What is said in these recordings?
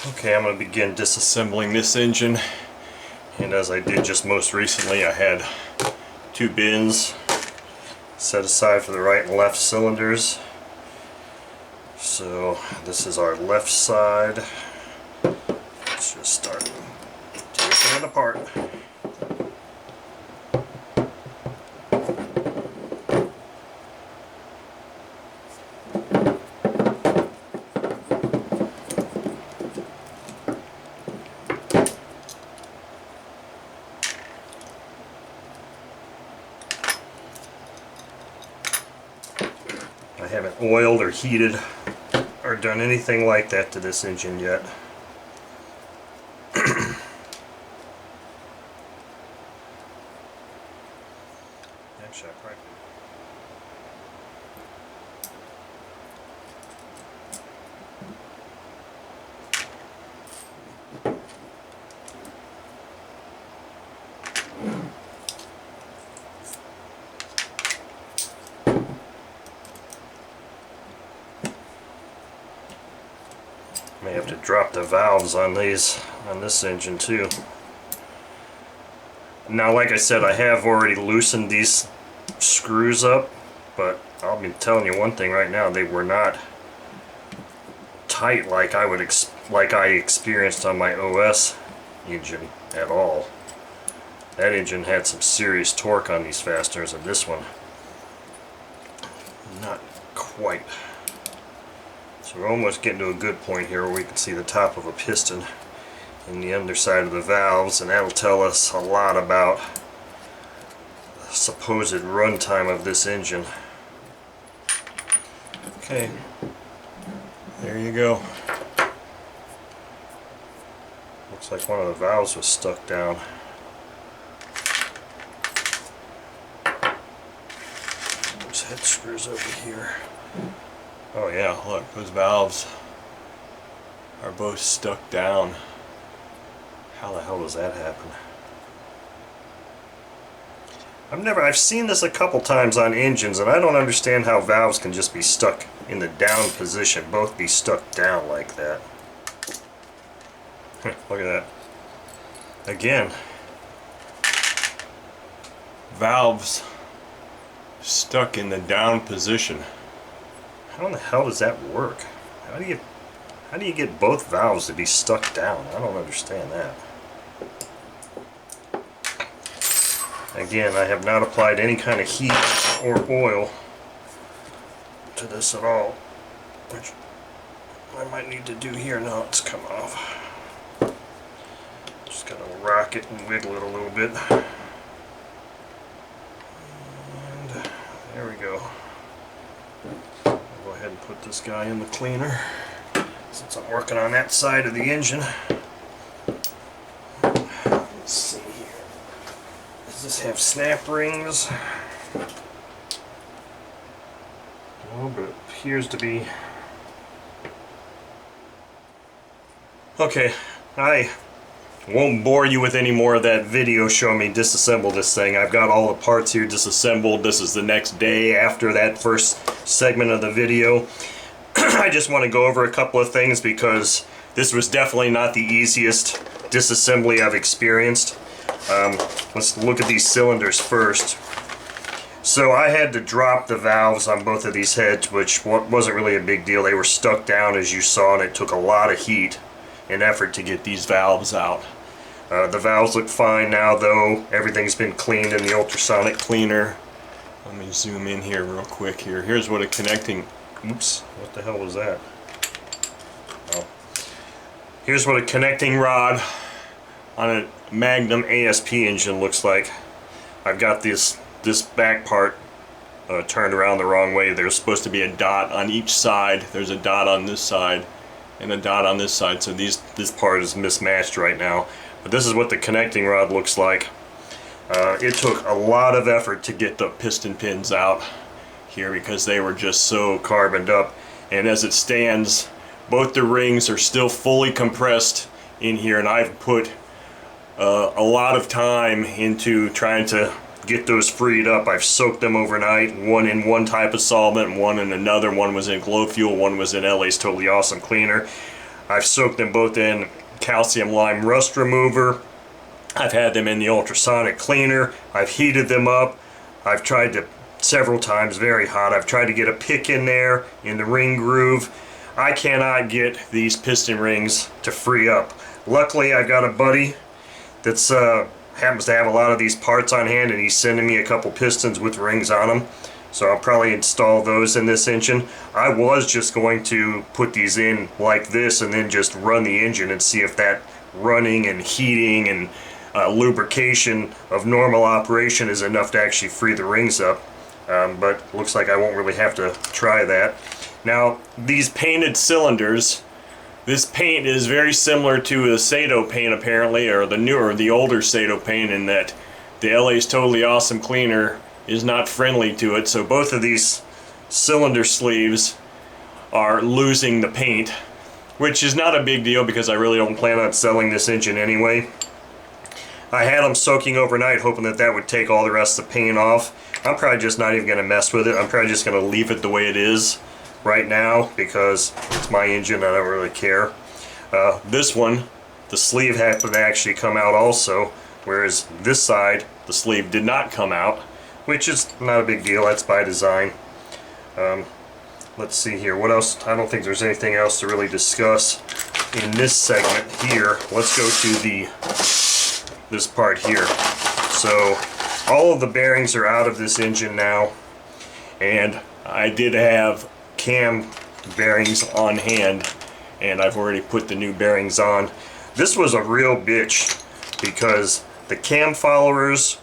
Okay, I'm going to begin disassembling this engine, and as I did just most recently, I had two bins set aside for the right and left cylinders. So this is our left side. Let's just start taking it apart. I haven't oiled or heated or done anything like that to this engine yet. Actually, I probably may have to drop the valves on this engine too. Now, like I said, I have already loosened these screws up, but I'll be telling you one thing right now: they were not tight like I experienced on my OS engine at all. That engine had some serious torque on these fasteners, and this one, not quite. So we're almost getting to a good point here where we can see the top of a piston in the underside of the valves, and that'll tell us a lot about the supposed runtime of this engine. Okay, there you go. Looks like one of the valves was stuck down. There's head screws over here. Oh yeah, look, those valves are both stuck down. How the hell does that happen? I've seen this a couple times on engines, and I don't understand how valves can just be stuck in the down position, both be stuck down like that. Look at that. Again, valves stuck in the down position. How in the hell does that work? How do you get both valves to be stuck down? I don't understand that. Again, I have not applied any kind of heat or oil to this at all, which I might need to do here. Now it's come off. Just gotta rock it and wiggle it a little bit. And there we go. Go ahead and put this guy in the cleaner since I'm working on that side of the engine. Let's see here. Does this have snap rings? No, but it appears to be. Okay, I won't bore you with any more of that video showing me disassemble this thing. I've got all the parts here disassembled. This is the next day after that first segment of the video. I just want to go over a couple of things because this was definitely not the easiest disassembly I've experienced. Let's look at these cylinders first. So I had to drop the valves on both of these heads, which wasn't really a big deal. They were stuck down, as you saw, and it took a lot of heat and effort to get these valves out. The valves look fine now, though. Everything's been cleaned in the ultrasonic cleaner. Let me zoom in here real quick here. Here's what a connecting... Oops, what the hell was that? Oh. Here's what a connecting rod on a Magnum ASP engine looks like. I've got this back part turned around the wrong way. There's supposed to be a dot on each side. There's a dot on this side and a dot on this side, so this part is mismatched right now. But this is what the connecting rod looks like. It took a lot of effort to get the piston pins out here because they were just so carboned up, and as it stands, both the rings are still fully compressed in here, and I've put a lot of time into trying to get those freed up. I've soaked them overnight, one in one type of solvent, one in another. One was in glow fuel, one was in LA's Totally Awesome Cleaner. I've soaked them both in calcium lime rust remover. I've had them in the ultrasonic cleaner. I've heated them up. I've tried to several times, very hot. I've tried to get a pick in there in the ring groove. I cannot get these piston rings to free up. Luckily, I've got a buddy that's happens to have a lot of these parts on hand, and he's sending me a couple pistons with rings on them. So I'll probably install those in this engine. I was just going to put these in like this and then just run the engine and see if that running and heating and lubrication of normal operation is enough to actually free the rings up. But looks like I won't really have to try that. Now, these painted cylinders, this paint is very similar to the Sato paint apparently, or the older Sato paint, in that the LA's Totally Awesome cleaner is not friendly to it. So both of these cylinder sleeves are losing the paint, which is not a big deal because I really don't plan on selling this engine anyway. I had them soaking overnight hoping that that would take all the rest of the paint off. I'm probably just not even going to mess with it. I'm probably just going to leave it the way it is right now because it's my engine and I don't really care. This one, the sleeve happened to actually come out also, whereas this side, the sleeve did not come out, which is not a big deal. That's by design. Let's see here. What else? I don't think there's anything else to really discuss in this segment here. Let's go to this part here. So all of the bearings are out of this engine now, and I did have cam bearings on hand, and I've already put the new bearings on. This was a real bitch because the cam followers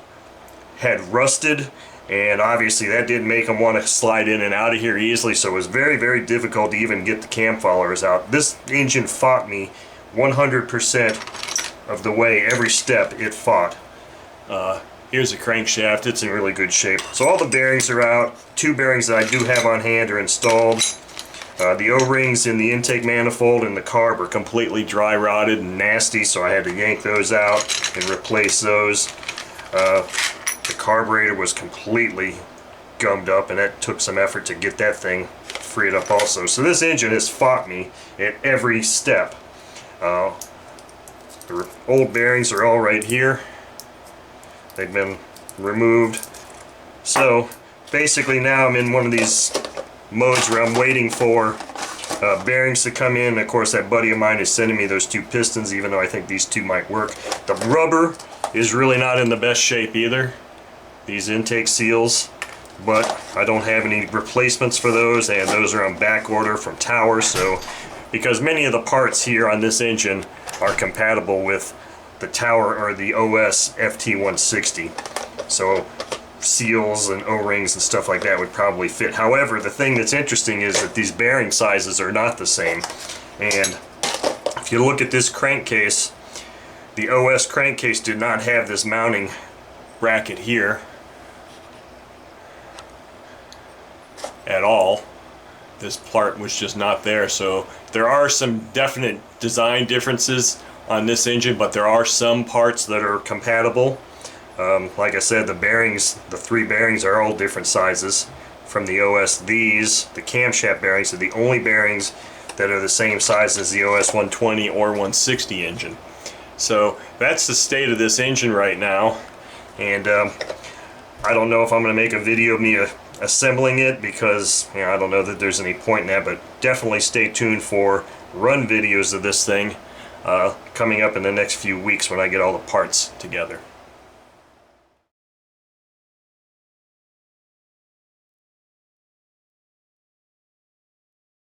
had rusted, and obviously that didn't make them want to slide in and out of here easily, so it was very, very difficult to even get the cam followers out. This engine fought me 100% of the way, every step it fought. Here's the crankshaft. It's in really good shape. So all the bearings are out. Two bearings that I do have on hand are installed. The O-rings in the intake manifold and the carb are completely dry rotted and nasty, so I had to yank those out and replace those. The carburetor was completely gummed up, and that took some effort to get that thing freed up also. So this engine has fought me at every step. The old bearings are all right here. They've been removed. So basically now I'm in one of these modes where I'm waiting for bearings to come in. Of course, that buddy of mine is sending me those two pistons, even though I think these two might work. The rubber is really not in the best shape either, these intake seals, but I don't have any replacements for those, and those are on back order from Tower. So because many of the parts here on this engine are compatible with the Tower or the OS FT-160, so seals and O-rings and stuff like that would probably fit. However, the thing that's interesting is that these bearing sizes are not the same, and if you look at this crankcase, the OS crankcase did not have this mounting bracket here at all. This part was just not there, so there are some definite design differences on this engine, but there are some parts that are compatible. Like I said, the bearings, the three bearings are all different sizes from the OS. These, the camshaft bearings, are the only bearings that are the same size as the OS 120 or 160 engine. So that's the state of this engine right now, and I don't know if I'm going to make a video of me assembling it, because I don't know that there's any point in that, but definitely stay tuned for run videos of this thing coming up in the next few weeks when I get all the parts together.